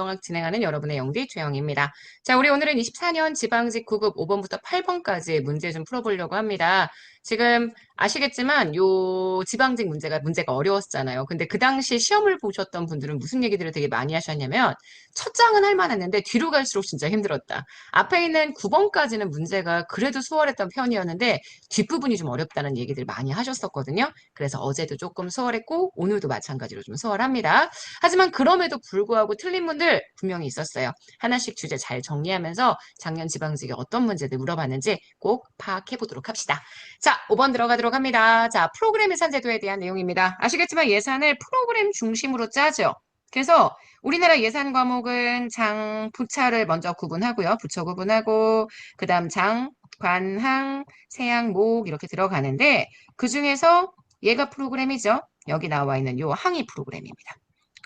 수학방학 진행하는 여러분의 영디 최영입니다. 자, 우리 오늘은 24년 지방직 9급 5번부터 8번까지 문제 좀 풀어보려고 합니다. 지금 아시겠지만 요 지방직 문제가 어려웠잖아요. 근데 그 당시 시험을 보셨던 분들은 무슨 얘기들을 되게 많이 하셨냐면 첫 장은 할 만했는데 뒤로 갈수록 진짜 힘들었다. 앞에 있는 9번까지는 문제가 그래도 수월했던 편이었는데 뒷부분이 좀 어렵다는 얘기들 많이 하셨었거든요. 그래서 어제도 조금 수월했고 오늘도 마찬가지로 좀 수월합니다. 하지만 그럼에도 불구하고 틀린 분들 분명히 있었어요. 하나씩 주제 잘 정리하면서 작년 지방직에 어떤 문제들 물어봤는지 꼭 파악해 보도록 합시다. 자, 5번 들어가도록 합니다. 자, 프로그램 예산 제도에 대한 내용입니다. 아시겠지만 예산을 프로그램 중심으로 짜죠. 그래서 우리나라 예산 과목은 장, 부차를 먼저 구분하고요. 부처 구분하고 그 다음 장, 관, 항, 세항, 목 이렇게 들어가는데 그중에서 얘가 프로그램이죠. 여기 나와 있는 요 항이 프로그램입니다.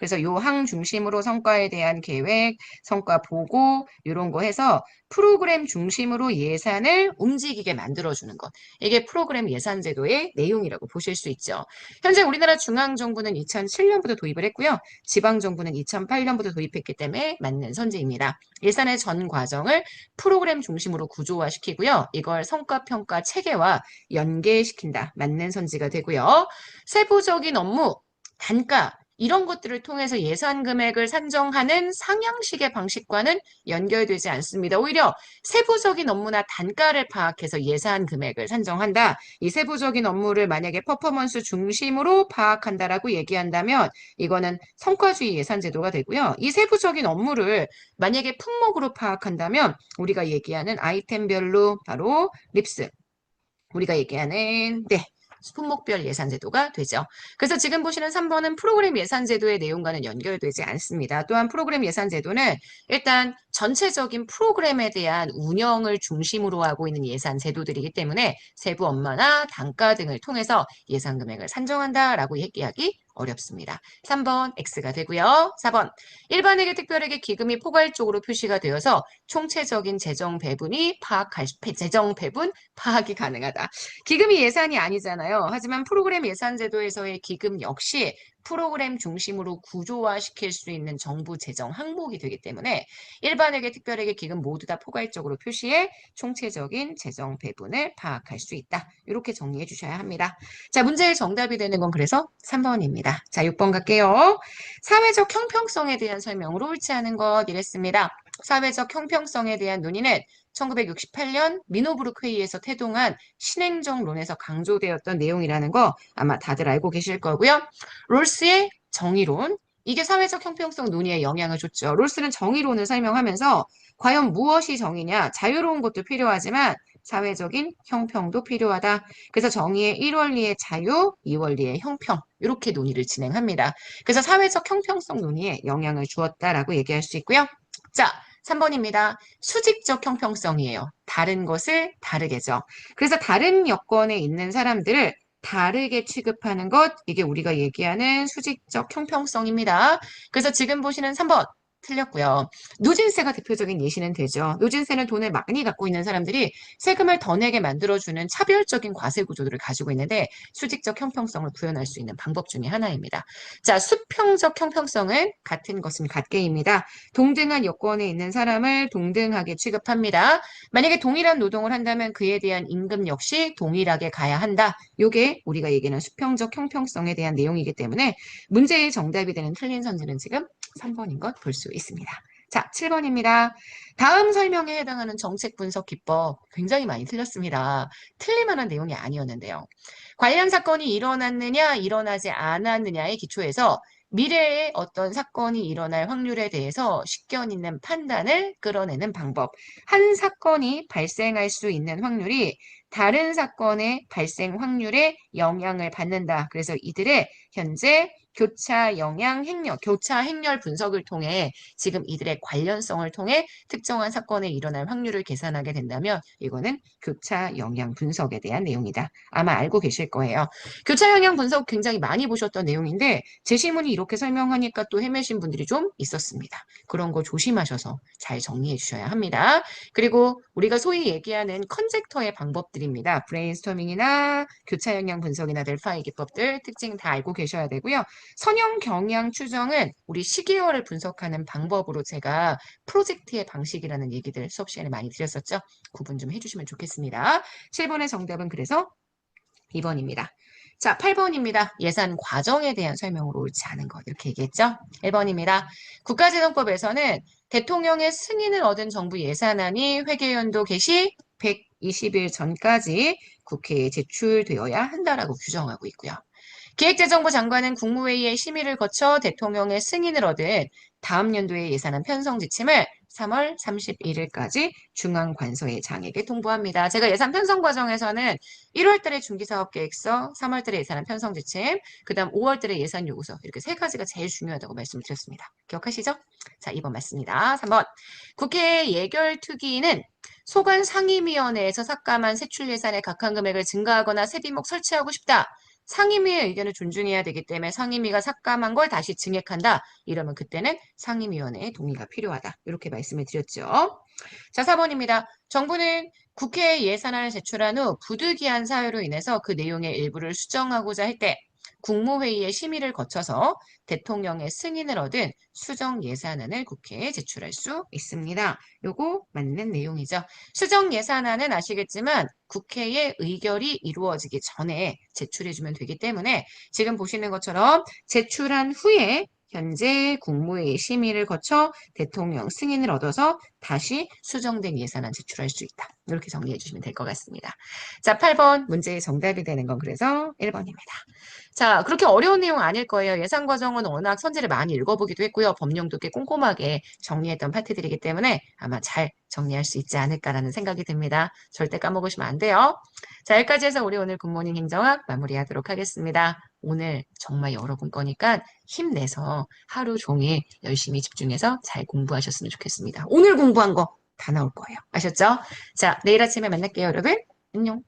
그래서 요 항 중심으로 성과에 대한 계획, 성과 보고 이런 거 해서 프로그램 중심으로 예산을 움직이게 만들어주는 것. 이게 프로그램 예산 제도의 내용이라고 보실 수 있죠. 현재 우리나라 중앙정부는 2007년부터 도입을 했고요. 지방정부는 2008년부터 도입했기 때문에 맞는 선제입니다. 예산의 전 과정을 프로그램 중심으로 구조화시키고요. 이걸 성과평가 체계와 연계시킨다. 맞는 선지가 되고요. 세부적인 업무, 단가, 이런 것들을 통해서 예산 금액을 산정하는 상향식의 방식과는 연결되지 않습니다. 오히려 세부적인 업무나 단가를 파악해서 예산 금액을 산정한다. 이 세부적인 업무를 만약에 퍼포먼스 중심으로 파악한다라고 얘기한다면 이거는 성과주의 예산 제도가 되고요. 이 세부적인 업무를 만약에 품목으로 파악한다면 우리가 얘기하는 아이템별로 바로 립스, 우리가 얘기하는 품목별 예산제도가 되죠. 그래서 지금 보시는 3번은 프로그램 예산제도의 내용과는 연결되지 않습니다. 또한 프로그램 예산제도는 일단 전체적인 프로그램에 대한 운영을 중심으로 하고 있는 예산제도들이기 때문에 세부 업무나 단가 등을 통해서 예산 금액을 산정한다라고 얘기하기 어렵습니다. 3번 X가 되고요. 4번 일반에게 특별에게 기금이 포괄적으로 표시가 되어서 총체적인 재정 배분 파악이 가능하다. 기금이 예산이 아니잖아요. 하지만 프로그램 예산 제도에서의 기금 역시 프로그램 중심으로 구조화시킬 수 있는 정부 재정 항목이 되기 때문에 일반에게 특별에게 기금 모두 다 포괄적으로 표시해 총체적인 재정 배분을 파악할 수 있다. 이렇게 정리해 주셔야 합니다. 자, 문제의 정답이 되는 건 그래서 3번입니다. 자, 6번 갈게요. 사회적 형평성에 대한 설명으로 옳지 않은 것 이랬습니다. 사회적 형평성에 대한 논의는 1968년 미노브룩 회의에서 태동한 신행정론에서 강조되었던 내용이라는 거 아마 다들 알고 계실 거고요. 롤스의 정의론, 이게 사회적 형평성 논의에 영향을 줬죠. 롤스는 정의론을 설명하면서 과연 무엇이 정의냐, 자유로운 것도 필요하지만 사회적인 형평도 필요하다. 그래서 정의의 1원리의 자유, 2원리의 형평 이렇게 논의를 진행합니다. 그래서 사회적 형평성 논의에 영향을 주었다라고 얘기할 수 있고요. 자, 3번입니다. 수직적 형평성이에요. 다른 것을 다르게죠. 그래서 다른 여건에 있는 사람들을 다르게 취급하는 것, 이게 우리가 얘기하는 수직적 형평성입니다. 그래서 지금 보시는 3번 틀렸고요. 누진세가 대표적인 예시는 되죠. 누진세는 돈을 많이 갖고 있는 사람들이 세금을 더 내게 만들어주는 차별적인 과세 구조들을 가지고 있는데 수직적 형평성을 구현할 수 있는 방법 중에 하나입니다. 자, 수평적 형평성은 같은 것은 같게입니다. 동등한 여건에 있는 사람을 동등하게 취급합니다. 만약에 동일한 노동을 한다면 그에 대한 임금 역시 동일하게 가야 한다. 이게 우리가 얘기하는 수평적 형평성에 대한 내용이기 때문에 문제의 정답이 되는 틀린 선지는 지금 3번인 것 볼 수 있습니다. 자, 7번입니다. 다음 설명에 해당하는 정책 분석 기법 굉장히 많이 틀렸습니다. 틀릴만한 내용이 아니었는데요. 관련 사건이 일어났느냐, 일어나지 않았느냐의 기초에서 미래에 어떤 사건이 일어날 확률에 대해서 식견 있는 판단을 끌어내는 방법. 한 사건이 발생할 수 있는 확률이 다른 사건의 발생 확률에 영향을 받는다. 그래서 이들의 현재 교차 영향 행렬, 교차 행렬 분석을 통해 지금 이들의 관련성을 통해 특정한 사건에 일어날 확률을 계산하게 된다면 이거는 교차 영향 분석에 대한 내용이다. 아마 알고 계실 거예요. 교차 영향 분석 굉장히 많이 보셨던 내용인데 제시문이 이렇게 설명하니까 또 헤매신 분들이 좀 있었습니다. 그런 거 조심하셔서 잘 정리해 주셔야 합니다. 그리고 우리가 소위 얘기하는 컨젝터의 방법들이 기법들입니다. 브레인스토밍이나 교차 영향 분석이나 델파이 기법들 특징 다 알고 계셔야 되고요. 선형 경향 추정은 우리 시계열을 분석하는 방법으로 제가 프로젝트의 방식이라는 얘기들 수업 시간에 많이 드렸었죠. 구분 좀 해주시면 좋겠습니다. 7번의 정답은 그래서 2번입니다. 자, 8번입니다. 예산 과정에 대한 설명으로 옳지 않은 것 이렇게 얘기했죠. 1번입니다. 국가재정법에서는 대통령의 승인을 얻은 정부 예산안이 회계연도 개시 120일 전까지 국회에 제출되어야 한다라고 규정하고 있고요. 기획재정부 장관은 국무회의의 심의를 거쳐 대통령의 승인을 얻은 다음 연도의 예산안 편성 지침을 3월 31일까지 중앙관서의 장에게 통보합니다. 제가 예산 편성 과정에서는 1월 달에 중기사업계획서, 3월 달에 예산안 편성 지침, 그 다음 5월 달에 예산 요구서 이렇게 세 가지가 제일 중요하다고 말씀을 드렸습니다. 기억하시죠? 자, 2번 맞습니다. 3번. 국회 예결특위는 소관 상임위원회에서 삭감한 세출 예산의 각한 금액을 증가하거나 새 뒷목 설치하고 싶다. 상임위의 의견을 존중해야 되기 때문에 상임위가 삭감한 걸 다시 증액한다. 이러면 그때는 상임위원회의 동의가 필요하다. 이렇게 말씀을 드렸죠. 자, 4번입니다. 정부는 국회에 예산안을 제출한 후 부득이한 사유로 인해서 그 내용의 일부를 수정하고자 할 때 국무회의의 심의를 거쳐서 대통령의 승인을 얻은 수정 예산안을 국회에 제출할 수 있습니다. 요거 맞는 내용이죠. 수정 예산안은 아시겠지만 국회의 의결이 이루어지기 전에 제출해주면 되기 때문에 지금 보시는 것처럼 제출한 후에 현재 국무회의 심의를 거쳐 대통령 승인을 얻어서 다시 수정된 예산안 제출할 수 있다. 이렇게 정리해 주시면 될 것 같습니다. 자, 8번 문제의 정답이 되는 건 그래서 1번입니다. 자, 그렇게 어려운 내용 아닐 거예요. 예산 과정은 워낙 선지를 많이 읽어보기도 했고요. 법령도 꽤 꼼꼼하게 정리했던 파트들이기 때문에 아마 잘 정리할 수 있지 않을까라는 생각이 듭니다. 절대 까먹으시면 안 돼요. 자, 여기까지 해서 우리 오늘 굿모닝 행정학 마무리하도록 하겠습니다. 오늘 정말 여러분 거니까 힘내서 하루 종일 열심히 집중해서 잘 공부하셨으면 좋겠습니다. 오늘 공부한 거 다 나올 거예요. 아셨죠? 자, 내일 아침에 만날게요, 여러분. 안녕.